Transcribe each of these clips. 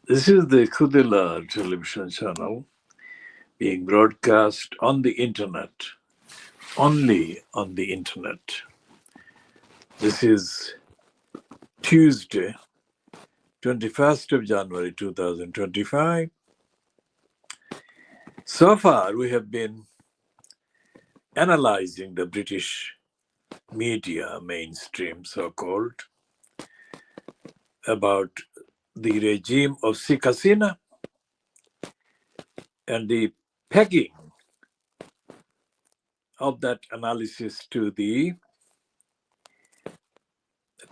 This is the Khoodeelaar television channel being broadcast on the internet, only on the internet. This is Tuesday, 21st of January 2025. So far, we have been analyzing the British media, mainstream so-called, about the regime of Sheikh Hasina and the pegging of that analysis to the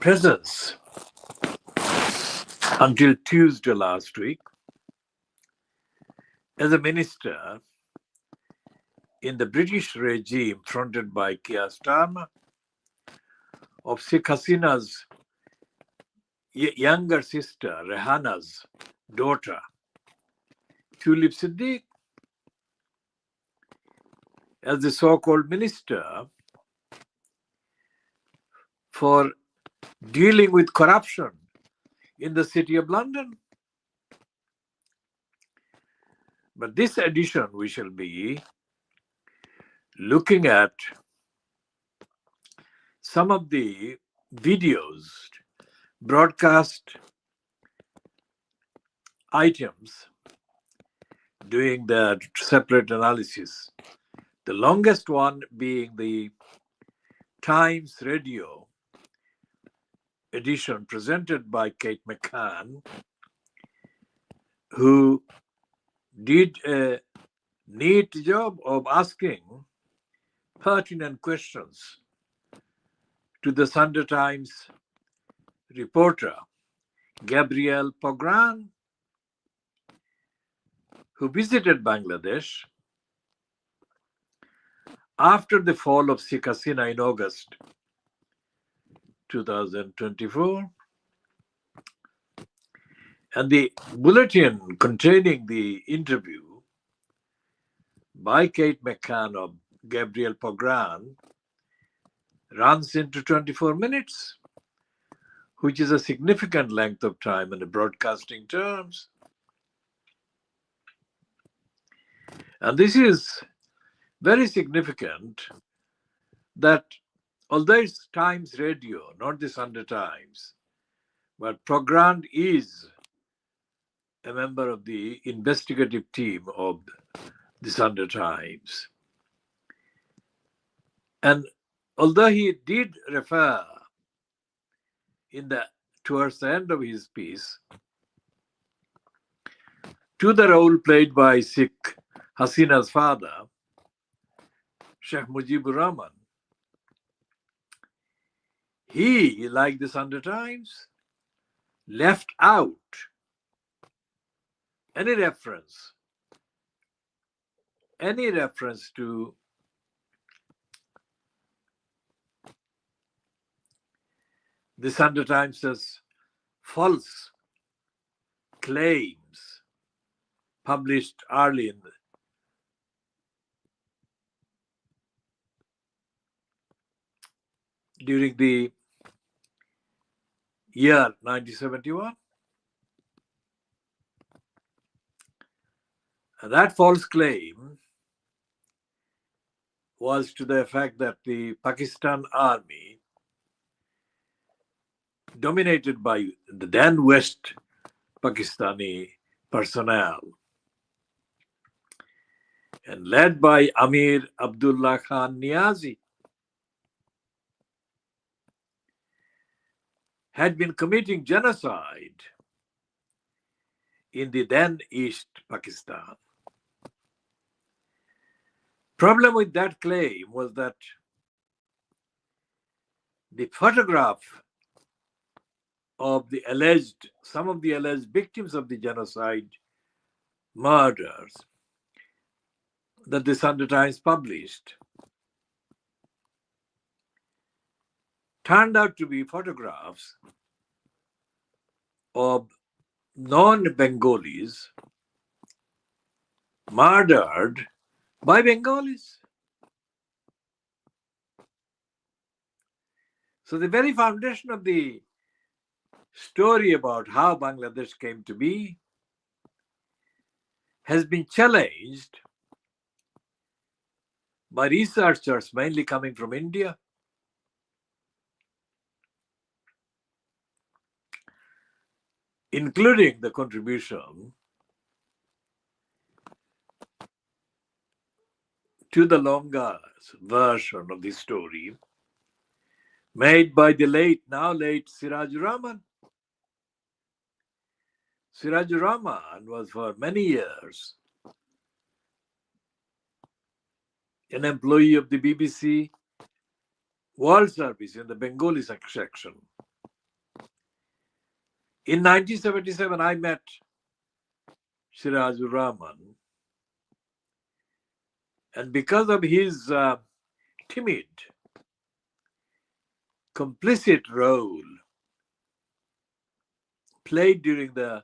presence until Tuesday last week as a minister in the British regime fronted by Keir Starmer of Sheikh Hasina's younger sister, Rehana's daughter, Tulip Siddiq, as the so-called minister for dealing with corruption in the city of London. But this edition, we shall be looking at some of the videos, broadcast items, doing the separate analysis. The longest one being the Times Radio edition presented by Kate McCann, who did a neat job of asking pertinent questions to the Sunday Times reporter, Gabrielle Pogran, who visited Bangladesh after the fall of Sheikh Hasina in August 2024. And the bulletin containing the interview by Kate McCann of Gabrielle Pogran runs into 24 minutes, which is a significant length of time in the broadcasting terms. And this is very significant that although it's Times Radio, not the Sunday Times, but Pogran is a member of the investigative team of the Sunday Times. And although he did refer towards the end of his piece to the role played by Sheikh Hasina's father, Sheikh Mujibur Rahman, he, like the Sunday Times, left out any reference to the Sunday Times' false claims published early during the year 1971. And that false claim was to the effect that the Pakistan army, dominated by the then West Pakistani personnel and led by Amir Abdullah Khan Niazi, had been committing genocide in the then East Pakistan. Problem with that claim was that the photograph of some of the alleged victims of the genocide murders that the Sunday Times published turned out to be photographs of non-Bengalis murdered by Bengalis. So the very foundation of the story about how Bangladesh came to be has been challenged by researchers mainly coming from India, including the contribution to the longer version of the story made by the now late Sirajur Rahman. Sirajur Rahman was for many years an employee of the BBC World Service in the Bengali section. In 1977, I met Sirajur Rahman, and because of his timid, complicit role played during the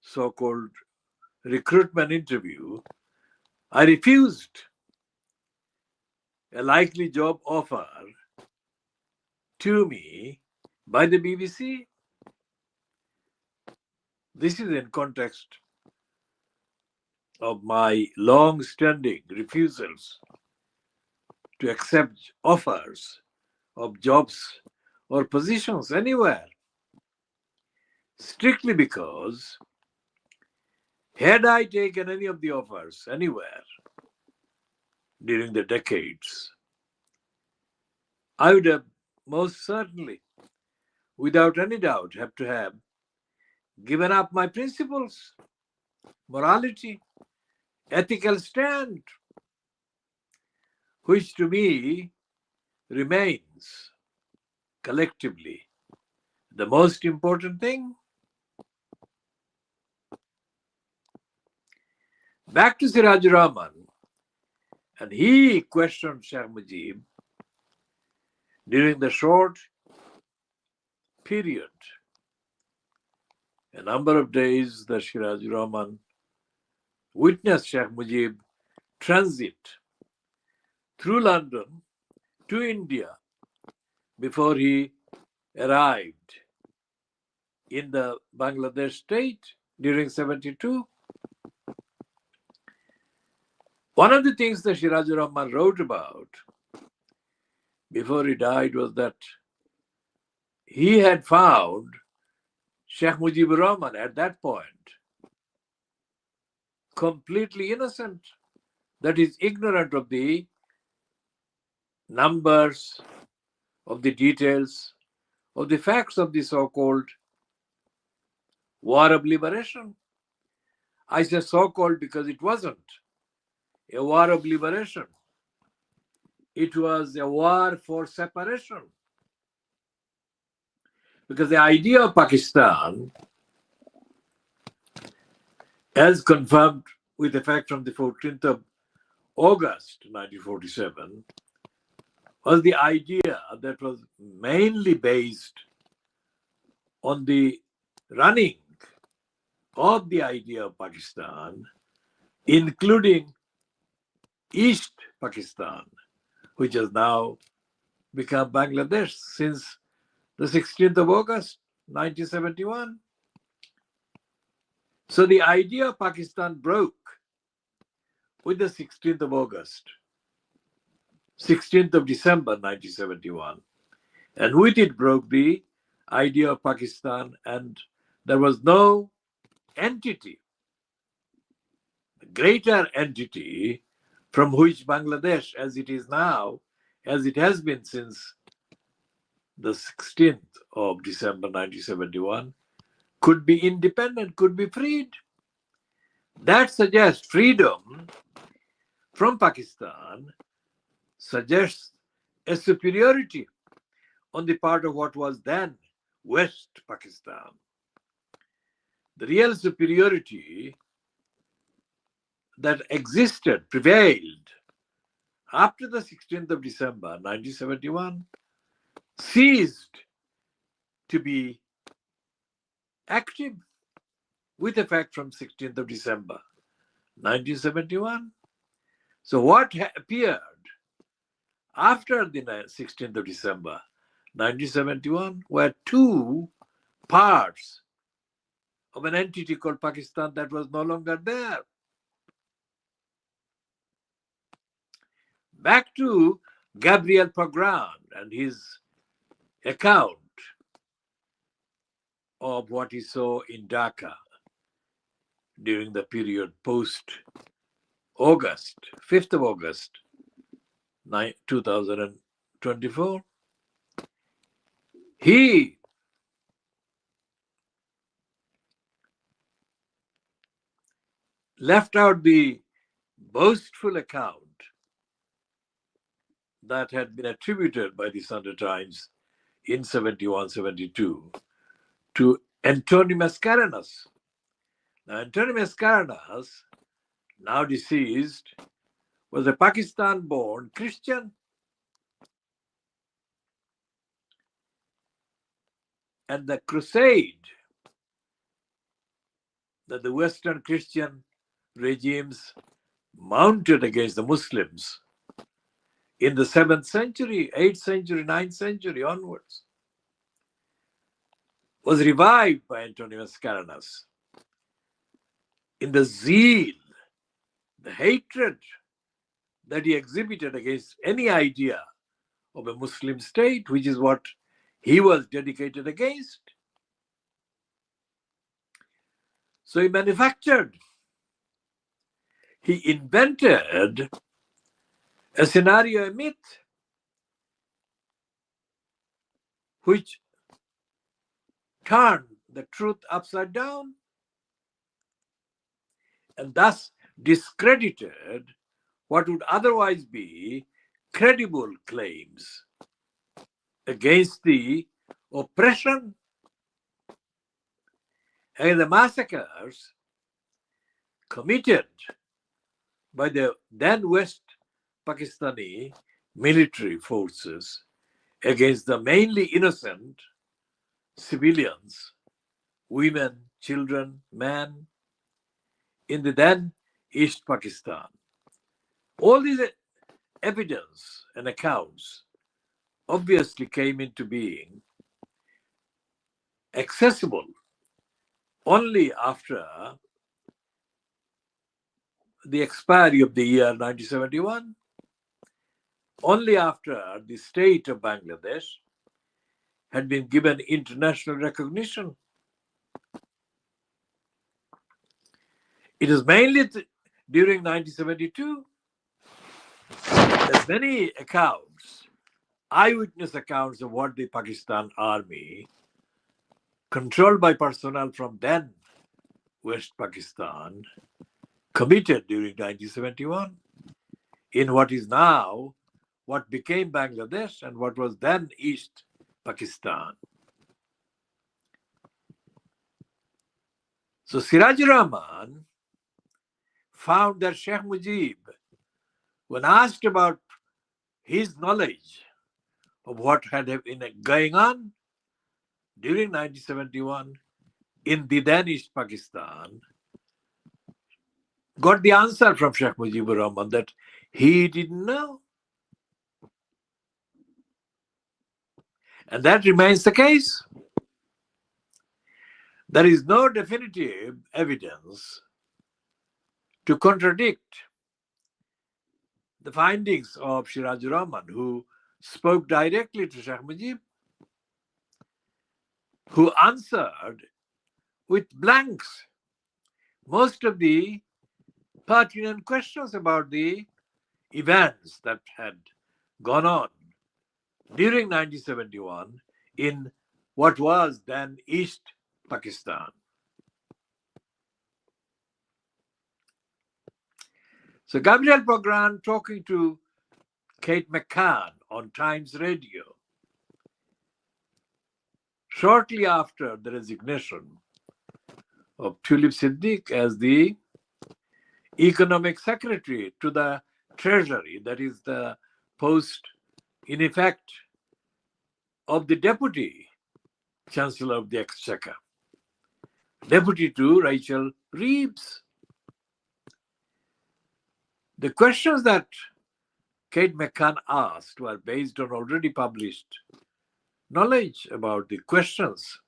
so-called recruitment interview, I refused a likely job offer to me by the BBC. This is in context of my long-standing refusals to accept offers of jobs or positions anywhere, strictly because had I taken any of the offers anywhere during the decades, I would have most certainly, without any doubt, have to have given up my principles, morality, ethical stand, which to me remains collectively the most important thing. Back to Sirajur Rahman, and he questioned Sheikh Mujib during the short period, a number of days that Sirajur Rahman witnessed Sheikh Mujib transit through London to India before he arrived in the Bangladesh state during 72. One of the things that Sirajur Rahman wrote about before he died was that he had found Sheikh Mujibur Rahman at that point completely innocent, that is, ignorant of the numbers, of the details, of the facts of the so-called war of liberation. I say so-called because it wasn't a war of liberation. It was a war for separation. Because the idea of Pakistan, as confirmed with effect from the 14th of August 1947, was the idea that was mainly based on the running of the idea of Pakistan, including East Pakistan, which has now become Bangladesh since the 16th of August 1971. So the idea of Pakistan broke with the 16th of August, 16th of December 1971. And with it broke the idea of Pakistan, and there was no entity, greater entity, from which Bangladesh, as it is now, as it has been since the 16th of December 1971, could be independent, could be freed. That suggests freedom from Pakistan, suggests a superiority on the part of what was then West Pakistan. The real superiority that existed, prevailed after the 16th of December 1971, ceased to be active with effect from 16th of December 1971. So what appeared after the 16th of December 1971 were two parts of an entity called Pakistan that was no longer there. Back to Gabriel Pagran and his account of what he saw in Dhaka during the period post August, 5th of August, 2024. He left out the boastful account that had been attributed by the Sunday Times in 71-72 to Antony Mascarenhas. Now, Antony Mascarenhas, now deceased, was a Pakistan-born Christian, and the crusade that the Western Christian regimes mounted against the Muslims in the 7th century, 8th century, 9th century onwards was revived by Antony Mascarenhas. In the zeal, the hatred that he exhibited against any idea of a Muslim state, which is what he was dedicated against. So he manufactured, he invented a scenario, a myth, which turned the truth upside down and thus discredited what would otherwise be credible claims against the oppression and the massacres committed by the then West Pakistani military forces against the mainly innocent civilians, women, children, men, in the then East Pakistan. All these evidence and accounts obviously came into being accessible only after the expiry of the year 1971, only after the state of Bangladesh had been given international recognition. It is mainly during 1972 that many accounts, eyewitness accounts of what the Pakistan army, controlled by personnel from then West Pakistan, committed during 1971 in what is now, what became Bangladesh and what was then East Pakistan. So Sirajur Rahman found that Sheikh Mujib, when asked about his knowledge of what had been going on during 1971 in the then East Pakistan, got the answer from Sheikh Mujibur Rahman that he didn't know. And that remains the case. There is no definitive evidence to contradict the findings of Sirajur Rahman, who spoke directly to Sheikh Mujib, who answered with blanks most of the pertinent questions about the events that had gone on during 1971 in what was then East Pakistan. So Gabriel Pagran, talking to Kate McCann on Times Radio shortly after the resignation of Tulip Siddiq as the economic secretary to the Treasury, that is the post in effect of the deputy chancellor of the Exchequer, deputy to Rachel Reeves. The questions that Kate McCann asked were based on already published knowledge about the questions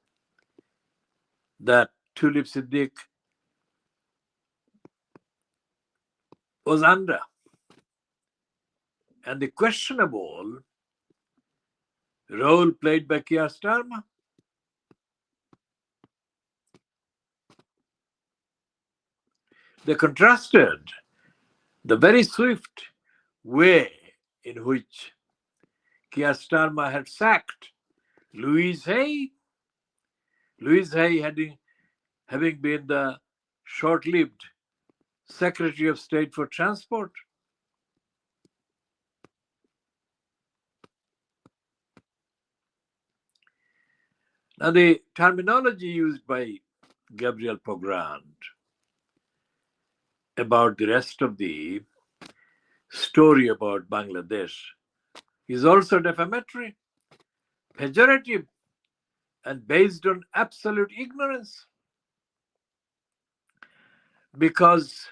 that Tulip Siddiq was under. and the questionable role played by Keir Starmer. They contrasted the very swift way in which Keir Starmer had sacked Louise Hay. Louise Hay having been the short-lived Secretary of State for Transport. Now, the terminology used by Gabriel Pogrand about the rest of the story about Bangladesh is also defamatory, pejorative, and based on absolute ignorance. Because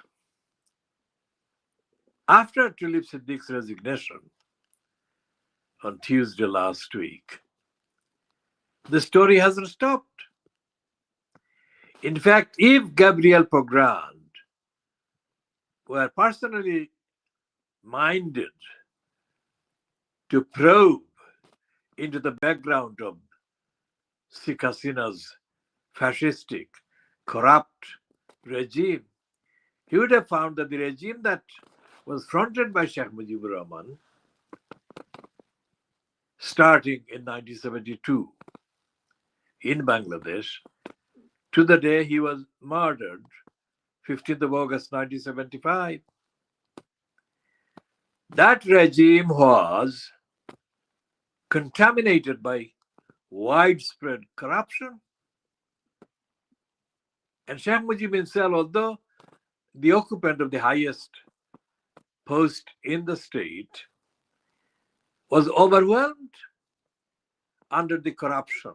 after Tulip Siddique's resignation on Tuesday last week, the story hasn't stopped. In fact, if Gabriel Pogrand were personally minded to probe into the background of Sheikh Hasina's fascistic, corrupt regime, he would have found that the regime that was fronted by Sheikh Mujibur Rahman, starting in 1972 in Bangladesh, to the day he was murdered, 15th of August 1975. That regime was contaminated by widespread corruption. And Sheikh Mujib himself, although the occupant of the highest post in the state, was overwhelmed under the corruption,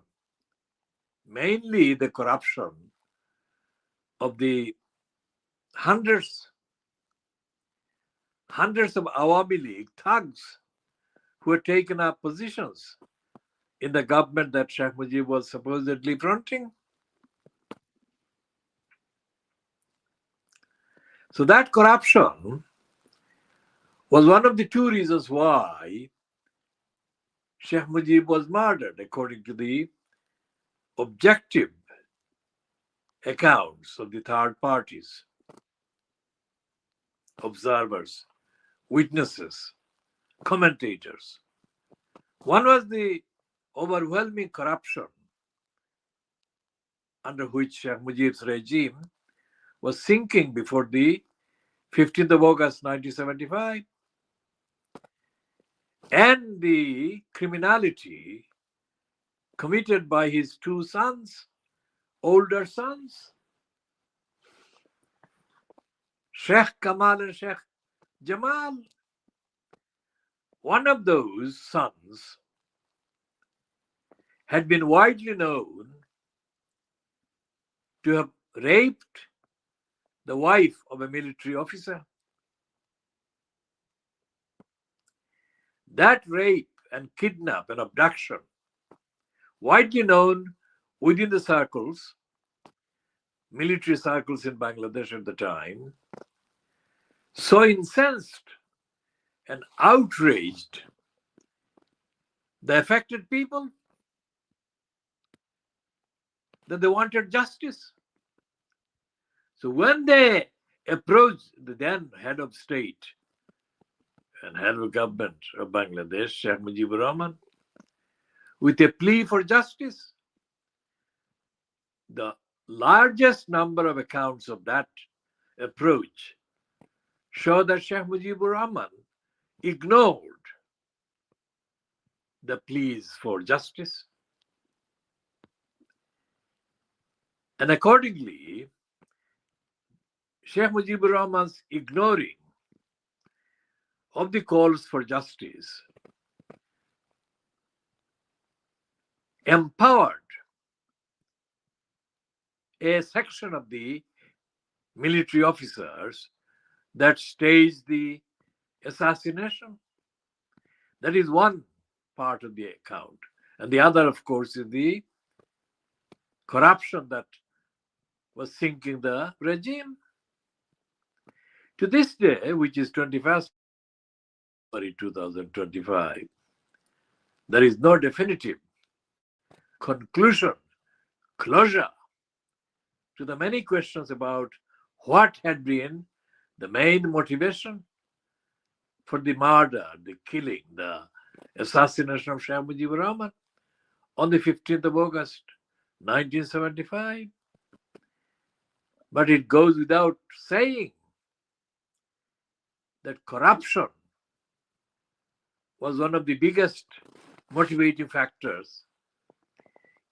mainly the corruption of the hundreds of Awami League thugs who had taken up positions in the government that Sheikh Mujib was supposedly fronting. So that corruption was one of the two reasons why Sheikh Mujib was murdered, according to the objective accounts of the third parties, observers, witnesses, commentators. One was the overwhelming corruption under which Sheikh Mujib's regime was sinking before the 15th of August 1975, and the criminality committed by his two sons, older sons, Sheikh Kamal and Sheikh Jamal. One of those sons had been widely known to have raped the wife of a military officer. That rape and kidnap and abduction, widely known within the circles, military circles in Bangladesh at the time, so incensed and outraged the affected people that they wanted justice. So when they approached the then head of state and head of government of Bangladesh, Sheikh Mujibur Rahman, with a plea for justice, the largest number of accounts of that approach show that Sheikh Mujibur Rahman ignored the pleas for justice. And accordingly, Sheikh Mujibur Rahman's ignoring of the calls for justice empowered a section of the military officers that staged the assassination. That is one part of the account. And the other, of course, is the corruption that was sinking the regime. To this day, which is 21st January 2025. There is no definitive conclusion, closure to the many questions about what had been the main motivation for the murder, the killing, the assassination of Sheikh Mujibur Rahman on the 15th of August, 1975. But it goes without saying that corruption was one of the biggest motivating factors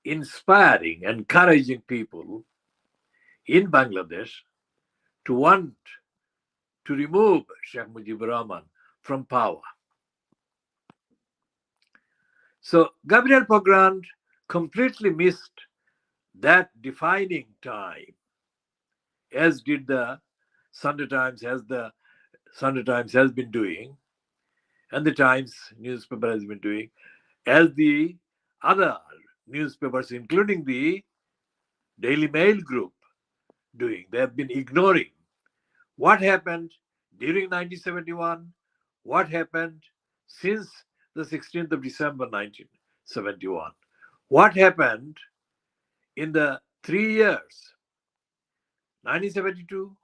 inspiring, encouraging people in Bangladesh to want to remove Sheikh Mujibur Rahman from power. So Gabriel Pogrand completely missed that defining time, as did the Sunday Times, as the Sunday Times has been doing, and the Times newspaper has been doing, as the other newspapers, including the Daily Mail group, doing. They have been ignoring what happened during 1971, what happened since the 16th of December 1971, what happened in the 3 years, 1972,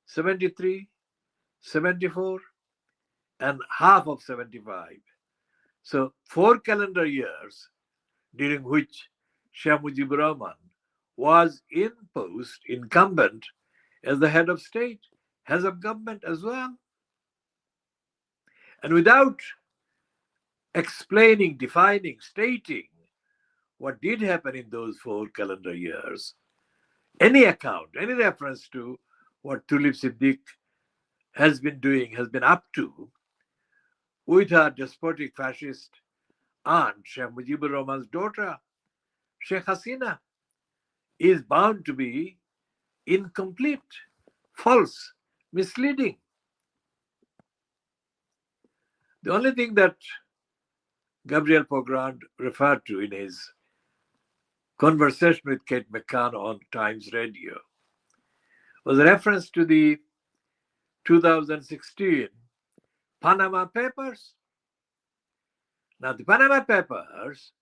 73, 74, and half of 75. So 4 calendar years during which Sheikh Mujibur Rahman was in post, incumbent as the head of state, head of government as well. And without explaining, defining, stating what did happen in those 4 calendar years, any account, any reference to what Tulip Siddiq has been doing, has been up to with her despotic fascist aunt, Sheikh Mujibur Rahman's daughter, Sheikh Hasina, is bound to be incomplete, false, misleading. The only thing that Gabriel Pogrand referred to in his conversation with Kate McCann on Times Radio was a reference to the 2016 Panama Papers. Now, the Panama Papers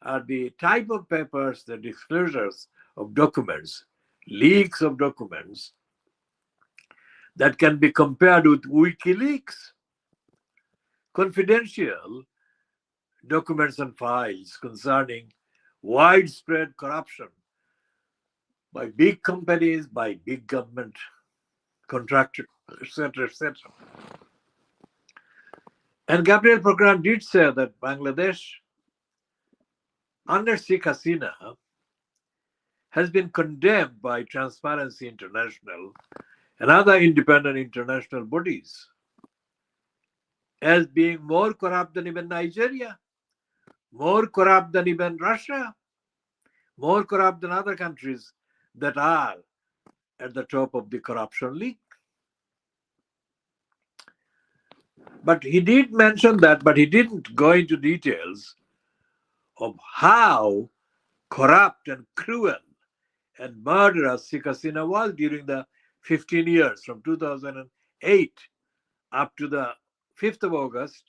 are the type of papers, the disclosures of documents, leaks of documents that can be compared with WikiLeaks, confidential documents and files concerning widespread corruption by big companies, by big government contractors, etc., etc. And Gabriel Pogrand did say that Bangladesh, under Sheikh Hasina, has been condemned by Transparency International and other independent international bodies as being more corrupt than even Nigeria, more corrupt than even Russia, more corrupt than other countries that are at the top of the corruption league. But he did mention that, but he didn't go into details of how corrupt and cruel and murderous Sheikh Hasina was during the 15 years from 2008 up to the 5th of August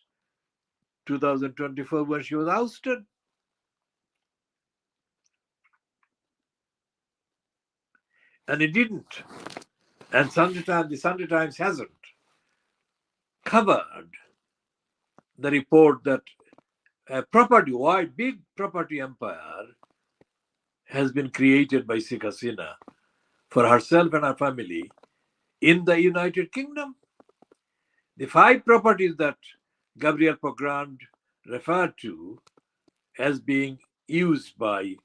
2024 when she was ousted. And it didn't. And the Sunday Times hasn't covered the report that a property-wide, big property empire has been created by Sheikh Hasina for herself and her family in the United Kingdom. The 5 properties that Gabriel Pogrand referred to as being used by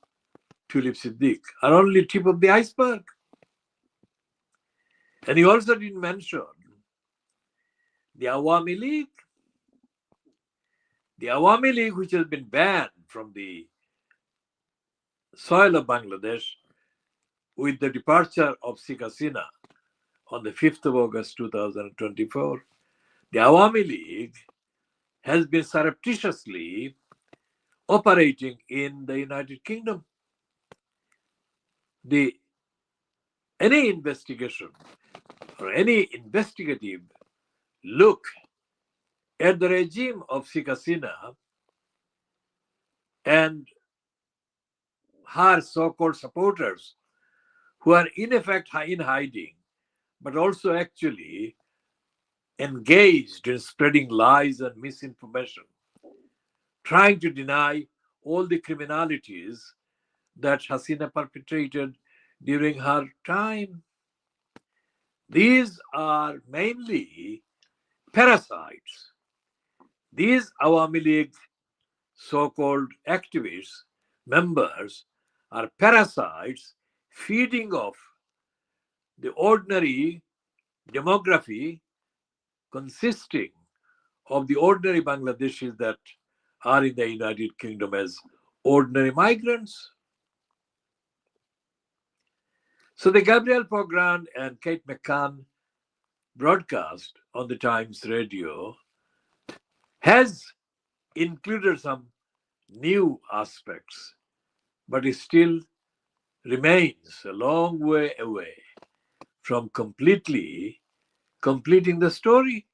Tulip Siddiq are only tip of the iceberg. And he also didn't mention the Awami League. The Awami League, which has been banned from the soil of Bangladesh with the departure of Sheikh Hasina on the 5th of August 2024, the Awami League has been surreptitiously operating in the United Kingdom. Any investigation or any investigative look at the regime of Sheikh Hasina and her so-called supporters, who are in effect in hiding, but also actually engaged in spreading lies and misinformation, trying to deny all the criminalities that Hasina perpetrated during her time. These are mainly parasites. These Awami League so-called activists, members, are parasites feeding off the ordinary demography consisting of the ordinary Bangladeshis that are in the United Kingdom as ordinary migrants. So the Gabriel Pogrand and Kate McCann broadcast on the Times Radio has included some new aspects, but it still remains a long way away from completely completing the story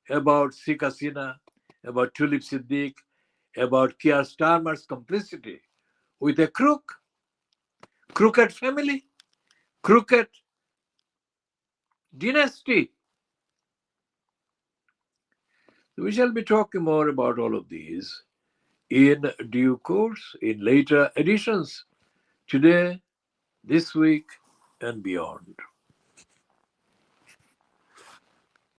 about Sheikh Hasina, about Tulip Siddiq, about Keir Starmer's complicity with a crooked family, crooked dynasty. We shall be talking more about all of these in due course, in later editions, today, this week, and beyond.